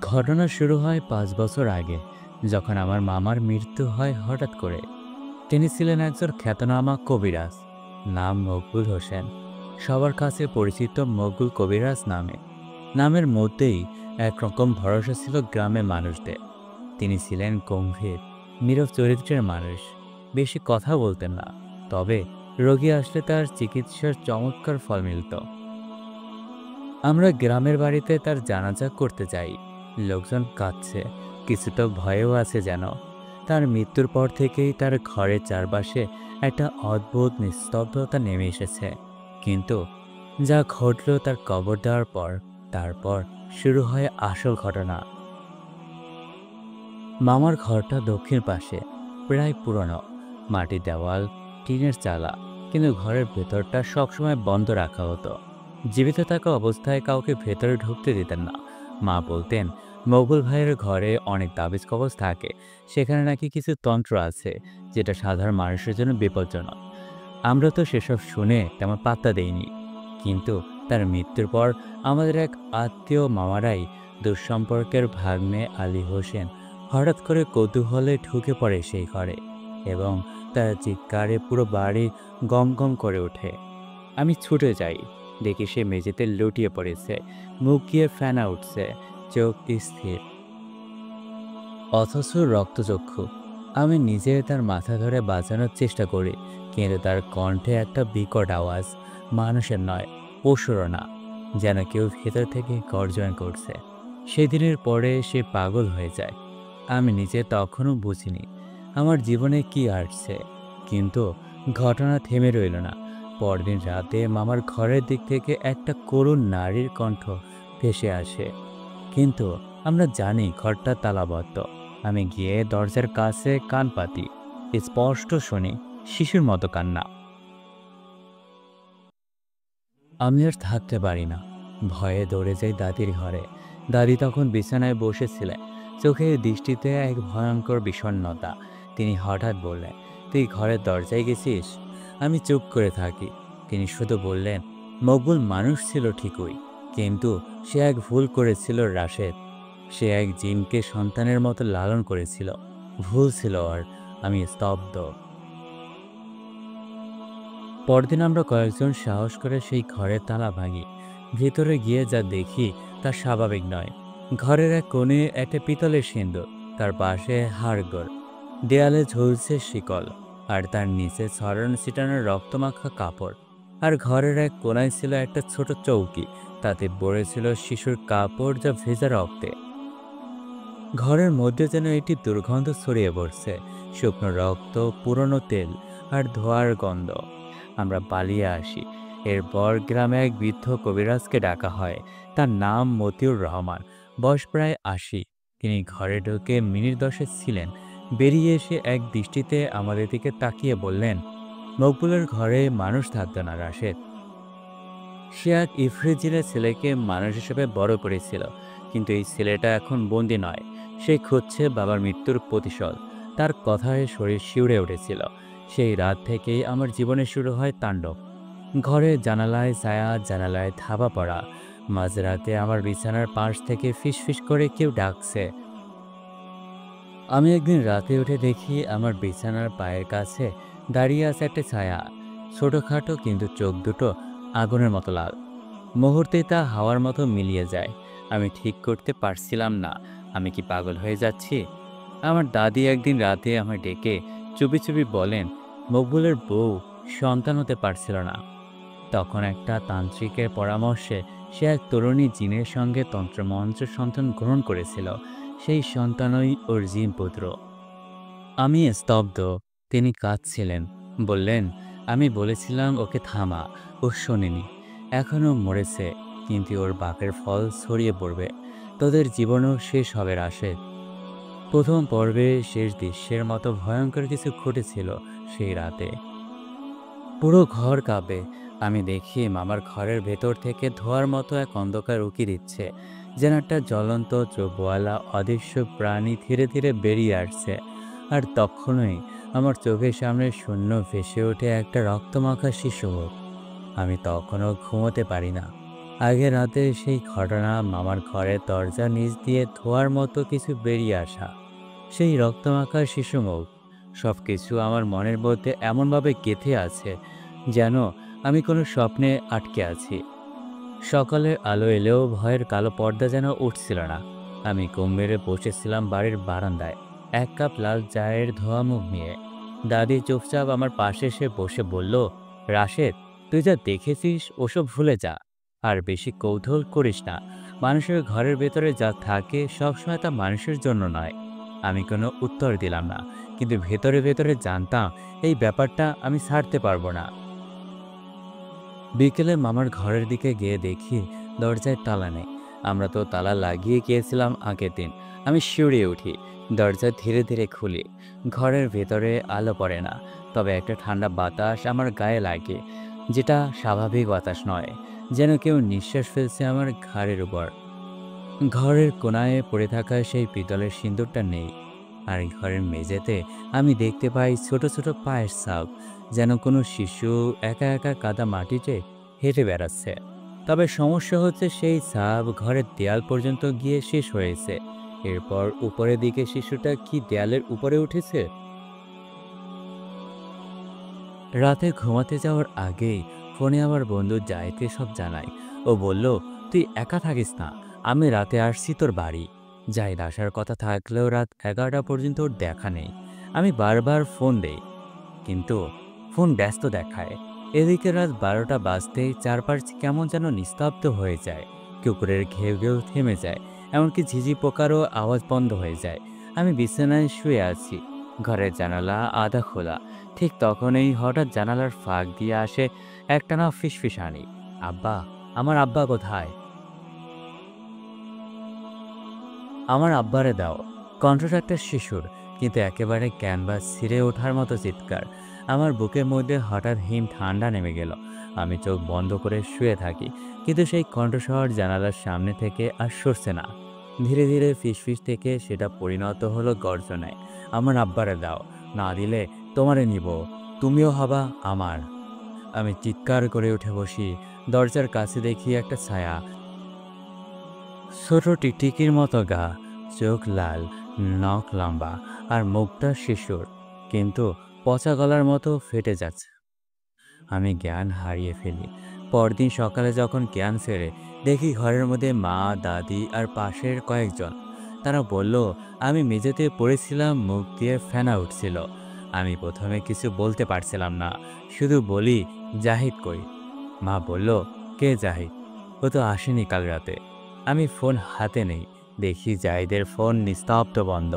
ঘটনা শুরু হয় ৫ বছর আগে, যখন আমার মামার মৃত্যু হয় হঠাৎ করে। তিনি ছিলেন একজন খ্যাতনামা কবিরাজ, নাম মকবুল হোসেন। সবার কাছে পরিচিত মকবুল কবিরাজ নামে। নামের মধ্যেই একরকম ভরসা ছিল গ্রামের মানুষদের। তিনি ছিলেন গম্ভীর, নীরব চরিত্রের মানুষ। বেশি কথা বলতেন না, তবে রোগী আসলে তার চিকিৎসার চমৎকার ফল মিলত। আমরা গ্রামের বাড়িতে তার জানাজা করতে যাই। লোকজন কাঁদছে, কিছুটা ভয়ও আছে যেন। তার মৃত্যুর পর থেকেই তার ঘরের চারপাশে একটা অদ্ভুত নিস্তব্ধতা নেমে এসেছে। কিন্তু যা ঘটল তার কবর দেওয়ার পর, তারপর শুরু হয় আসল ঘটনা। মামার ঘরটা দক্ষিণ পাশে, প্রায় পুরনো, মাটির দেওয়াল, টিনের চালা। কিন্তু ঘরের ভেতরটা সবসময় বন্ধ রাখা হতো। জীবিত থাকা অবস্থায় কাউকে ভেতরে ঢুকতে দিতেন না। মা বলতেন, মকবুল ভাইয়ের ঘরে অনেক তাবিজ কবজ থাকে, সেখানে নাকি কিছু তন্ত্র আছে, যেটা সাধারণ মানুষের জন্য বিপজ্জনক। আমরা তো সেসব শুনে তেমন পাত্তা দেইনি। কিন্তু তার মৃত্যুর পর আমাদের এক আত্মীয় মামারাই, দুঃসম্পর্কের ভাগ্নে আলী হোসেন, হঠাৎ করে কৌতূহলে ঢুকে পড়ে সেই ঘরে, এবং তার চিৎকারে পুরো বাড়ি গম গম করে ওঠে। আমি ছুটে যাই, দেখি সে মেঝেতে লুটিয়ে পড়েছে, মুখ দিয়ে ফেনা উঠছে, চোখ স্থির, অথচ রক্তচক্ষু। আমি নিজে তার মাথা ধরে বাঁচানোর চেষ্টা করি, কিন্তু তার কণ্ঠে একটা বিকট আওয়াজ, মানুষের নয়, পশুরও না, যেন কেউ ভেতর থেকে গর্জন করছে। সেদিনের পরে সে পাগল হয়ে যায়। আমি নিজে তখনও বুঝিনি আমার জীবনে কি আসছে। কিন্তু ঘটনা থেমে রইল না। পরদিন রাতে মামার ঘরের দিক থেকে একটা করুণ নারীর কণ্ঠ ভেসে আসে, কিন্তু আমরা জানি ঘরটা তালাবদ্ধ। আমি গিয়ে দরজার কাছে কান পাতি, স্পষ্ট শুনি শিশুর মতো কান্না। আমি আর থাকতে পারি না, ভয়ে দৌড়ে যাই দাদির ঘরে। দাদি তখন বিছানায় বসেছিলেন, চোখের দৃষ্টিতে এক ভয়ঙ্কর বিষণ্ণতা। তিনি হঠাৎ বললেন, তুই ঘরের দরজায় গেছিস? আমি চুপ করে থাকি। তিনি শুধু বললেন, মকবুল মানুষ ছিল ঠিকই, কিন্তু সে এক ভুল করেছিল রাশেদ। সে এক জিনকে সন্তানের মতো লালন করেছিল। ভুল ছিল ওর। আমি স্তব্ধ। পরদিন আমরা কয়েকজন সাহস করে সেই ঘরের তালা ভাঙি। ভেতরে গিয়ে যা দেখি তা স্বাভাবিক নয়। ঘরের এক কোণে একটা পিতলের সিন্দুক, তার পাশে হাড়গোড়, দেয়ালে ঝুলছে শিকল, আর তার নিচে ছড়ানো ছিটানো রক্তমাখা কাপড়। আর ঘরের এক কোনায় ছিল একটা ছোট চৌকি, তাতে পড়েছিল শিশুর কাপড়, যা ভেজা রক্তে। ঘরের মধ্যে যেন একটি দুর্গন্ধ ছড়িয়ে পড়ছে, শুকনো রক্ত, পুরনো তেল আর ধোঁয়ার গন্ধ। আমরা পালিয়ে আসি। এরপর গ্রামে এক বৃদ্ধ কবিরাজকে ডাকা হয়। তার নাম মতিউর রহমান, বয়স প্রায় ৮০। তিনি ঘরে ঢুকে মিনিট ১০ ছিলেন। বেরিয়ে এসে এক দৃষ্টিতে আমাদের দিকে তাকিয়ে বললেন, মকবুলের ঘরে মানুষ থাকতো না রাশেদ। সে এক ইফরিজিনের ছেলেকে মানুষ হিসেবে বড় করেছিল, কিন্তু এই ছেলেটা এখন বন্দি নয়। সে খুঁজছে বাবার মৃত্যুর প্রতিশোধ। তার কথায় শরীর শিউরে উঠেছিল। সেই রাত থেকেই আমার জীবনে শুরু হয় তাণ্ডব। ঘরের জানালায় ছায়া, জানালায় থাবা পড়া। মাঝরাতে আমার বিছানার পাশ থেকে ফিসফিস করে কেউ ডাকছে। আমি একদিন রাতে উঠে দেখি আমার বিছানার পায়ের কাছে দাঁড়িয়ে আছে একটা ছায়া, ছোটখাটো, কিন্তু চোখ দুটো আগুনের মতো লাল। মুহূর্তেই তা হাওয়ার মতো মিলিয়ে যায়। আমি ঠিক করতে পারছিলাম না, আমি কি পাগল হয়ে যাচ্ছি। আমার দাদি একদিন রাতে আমায় ডেকে চুপি চুপি বলেন, মকবুলের বউ সন্তান হতে পারছিল না। তখন একটা তান্ত্রিকের পরামর্শে সে এক তরুণী জিনের সঙ্গে তন্ত্রমন্ত্র সন্তান গ্রহণ করেছিল। সেই সন্তানই ওর জিন পুত্র। আমি স্তব্ধ। তিনি কাঁদছিলেন। বললেন, আমি বলেছিলাম ওকে থামা, ও শোনেনি। এখনও মরেছে, কিন্তু ওর বাপের ফল ছড়িয়ে পড়বে। তোদের জীবনও শেষ হবে রাশেদ। প্রথম পর্বে শেষ দৃশ্যের মতো ভয়ঙ্কর কিছু ঘটেছিল সেই রাতে। পুরো ঘর কাঁপে। আমি দেখি মামার ঘরের ভেতর থেকে ধোঁয়ার মতো এক অন্ধকার উকি দিচ্ছে, যেন একটা জ্বলন্ত চোখওয়ালা অদৃশ্য প্রাণী ধীরে ধীরে বেরিয়ে আসছে। আর তখনই আমার চোখের সামনে শূন্য ভেসে ওঠে একটা রক্তমাখা শিশু মুখ। আমি তখনও ঘুমোতে পারি না। আগে রাতে সেই ঘটনা, মামার ঘরের দরজার নিচ দিয়ে ধোঁয়ার মতো কিছু বেরিয়ে আসা, সেই রক্তমাখা শিশু মুখ, সবকিছু আমার মনের মধ্যে এমনভাবে গেঁথে আছে যেন আমি কোনো স্বপ্নে আটকে আছি। সকালের আলো এলেও ভয়ের কালো পর্দা যেন উঠছিল না। আমি ঘুম মেরে বসেছিলাম বাড়ির বারান্দায়, এক কাপ লাল চায়ের ধোয়া মুখ নিয়ে। দাদি চুপচাপ আমার পাশে এসে বসে বলল, রাশেদ, তুই যা দেখেছিস ওসব ভুলে যা, আর বেশি কৌতূহল করিস না। মানুষের ঘরের ভেতরে যা থাকে সবসময় তা মানুষের জন্য নয়। আমি কোনো উত্তর দিলাম না, কিন্তু ভেতরে ভেতরে জানতাম এই ব্যাপারটা আমি ছাড়তে পারবো না। বিকেলে মামার ঘরের দিকে গিয়ে দেখি দরজায় তালা নেই। আমরা তো তালা লাগিয়ে গিয়েছিলাম আগের দিন। আমি শিউরে উঠি, দরজা ধীরে ধীরে খুলি। ঘরের ভেতরে আলো পড়ে না, তবে একটা ঠান্ডা বাতাস আমার গায়ে লাগে, যেটা স্বাভাবিক বাতাস নয়, যেন কেউ নিঃশ্বাস ফেলছে আমার ঘাড়ের উপর। ঘরের কোনায় পড়ে থাকা সেই পিতলের সিন্দুকটা নেই। আর ঘরের মেঝেতে আমি দেখতে পাই ছোট ছোট পায়ের ছাপ, যেন কোনো শিশু একা একা কাদা মাটিতে হেঁটে বেড়াচ্ছে। তবে সমস্যা হচ্ছে সেই ছাপ ঘরের দেয়াল পর্যন্ত গিয়ে শেষ হয়েছে। এরপর উপরের দিকে শিশুটা কি দেয়ালের উপরে উঠেছে? রাতে ঘুমাতে যাওয়ার আগেই ফোনে আমার বন্ধু জাহিদকে সব জানাই। ও বলল, তুই একা থাকিস না, আমি রাতে আসছি তোর বাড়ি। জাহিদ আসার কথা থাকলেও রাত 11টা পর্যন্ত ওর দেখা নেই। আমি বারবার ফোন দেই, কিন্তু ফোন ব্যস্ত দেখায়। এদিকে রাত 12টা বাজতেই চারপাশ কেমন যেন নিস্তব্ধ হয়ে যায়। কুকুরের ঘেউ ঘেউ থেমে যায়, এমনকি ঝিঝি পোকারও আওয়াজ বন্ধ হয়ে যায়। আমি বিছানায় শুয়ে আছি, ঘরের জানালা আধা খোলা। ঠিক তখনই হঠাৎ জানালার ফাঁক দিয়ে আসে একটানা ফিসফিসানি, আব্বা, আমার আব্বা কোথায়? আমার আব্বারে দাও। কণ্ঠটা একটা শিশুর, কিন্তু একেবারে ক্যানভাস ছিঁড়ে ওঠার মতো চিৎকার। আমার বুকের মধ্যে হঠাৎ হিম ঠান্ডা নেমে গেল। আমি চোখ বন্ধ করে শুয়ে থাকি, কিন্তু সেই কণ্ঠস্বর জানালার সামনে থেকে আর সরছে না। ধীরে ধীরে ফিসফিস থেকে সেটা পরিণত হলো গর্জনায়। আমার আব্বারে দাও, না দিলে তোমারে নিব, তুমিও হবা আমার। আমি চিৎকার করে উঠে বসি। দরজার কাছে দেখি একটা ছায়া, ছোট টিকটিকির মতো গা, চোখ লাল, নখ লম্বা, আর মুখটা শিশুর, কিন্তু পচা গলার মতো ফেটে যাচ্ছে। আমি জ্ঞান হারিয়ে ফেলি। পরদিন সকালে যখন জ্ঞান ফেরে, দেখি ঘরের মধ্যে মা, দাদি আর পাশের কয়েকজন। তারা বলল, আমি মেঝেতে পড়েছিলাম, মুখ দিয়ে ফেনা উঠছিল। আমি প্রথমে কিছু বলতে পারছিলাম না, শুধু বলি, জাহিদ কই? মা বলল, কে জাহিদ? ও তো আসেনি কাল রাতে। আমি ফোন হাতে নেই, দেখি জাহিদের ফোন নিস্তব্ধ বন্ধ।